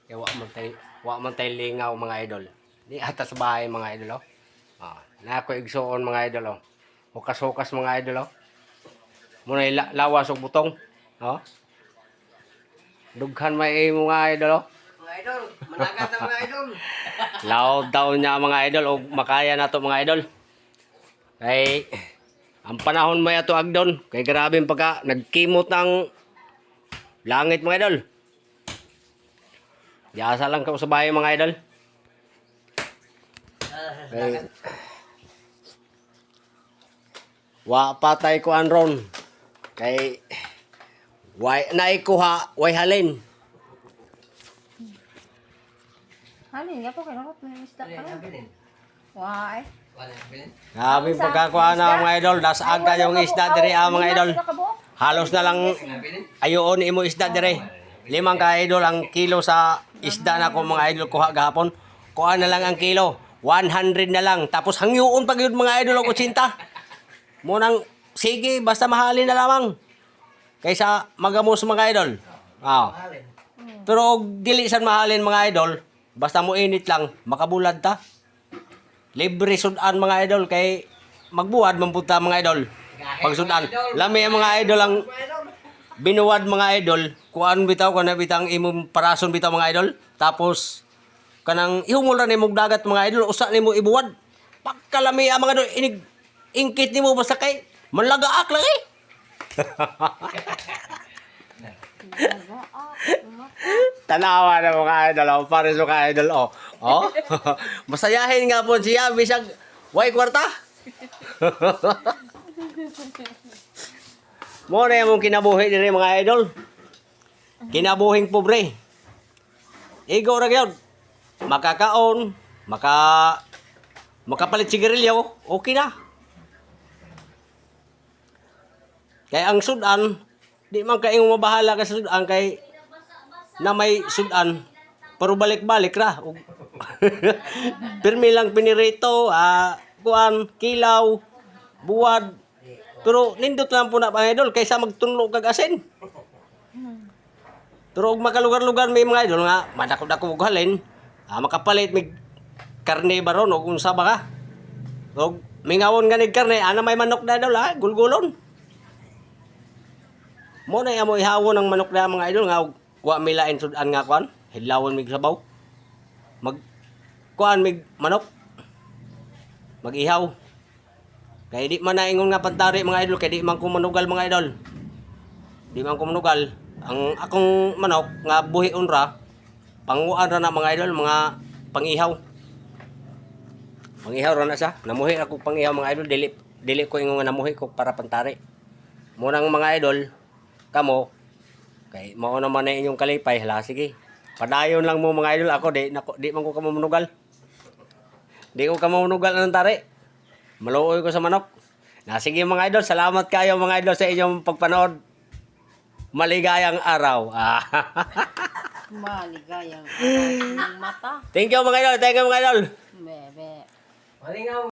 Wa man tay lingaw mga idol. Di ata sa bahay mga idol oh. Na ako igsuon mga idol oh. Hukas-hukas mga idol oh. Muna lawas og butong. Oh. Dughan may mga idol oh. Mga idol, managat ang mga idol. Laod daw niya mga idol o makaya na to mga idol. Kay ang panahon may ato agdon kay grabe pagka nagkimot ng langit mga idol. Diasa lang ka sa bahay mga idol. Kay, wa patay ko anron. Kay way naikuha way halin. Halin, nga po, kinakot na yung isda pa rin. Why? Grabe pagkakuha na mga idol. Das aga yung isda dire mga idol. Halos na lang ayoon imo isda dire. 5 ka idol ang kilo sa isda na ko mga idol kuha gahapon. Kuha na lang ang kilo. 100 na lang. Tapos hangyoon pag yun mga idol og 80. Munang sige basta mahalin na lamang. Kaysa magamos mga idol. Pero og dili san mahalin mga idol, basta mo init lang makabulad ta. Libre sudan mga idol kay magbuwad man punta mga idol. Pag sudan, lami ang mga idol ang binuwad mga idol, kuan bitaw kana bitang imong parason bitaw mga idol. Tapos kanang ihumol ra nimo dagat mga idol, usa nimo ibuwad. Pagkalami ang mga idol, ingkit nimo basta kay manlagaak lang eh. Tanawa na mga idol, oh. Para sa mga idol, oh. Oh. Masayahin nga po siya, bisag, way kwarta. Mo na yung kinabuhi din mga idol. Kinabuhing pobre. Igo ra gyud. Makakaon, makapalit sigarilyo, okay na. Kaya ang sudan, di man kayo mabahala ka sa sudan kay na may sudan, pero balik-balik ra. Pirmi lang pinirito, kuan, kilaw, buwad. Pero nindot lang po na mga idol kaysa magtunlo kag asin. Pero og makalugar-lugar may mga idol nga madako-dako og halin, makapalit mig karne baron og unsa ba ka. Og mingawon ganig karne, ana may manok na idol gulgulon. Mo na amo ihawon ang manok na mga idol nga wa milain sudan nga kuan, hidlawon mig sabaw. Kuan mig manok. Mag-ihaw. Kay di man naingon nga pantari mga idol kay di man ko manugal mga idol. Di man ko manugal. Ang akong manok nga buhi unra panguan ra na mga idol, mga pangihaw. Pangihaw ra na siya. Namuhi ako pangihaw mga idol, dili ko ingon nga namuhi ko para pantari. Munang mga idol kamo kay mao naman na inyong kalipay, hala sige. Padayon lang mo mga idol, ako di man ko kamo manugal. Di ko kamo manugal ng tari. Maluoy ko sa manok. Sige mga idol, salamat kayo mga idol sa inyong pagpanood. Maligayang araw. Maligayang araw ng mata. Thank you mga idol, thank you mga idol. Bebe. Malingaw.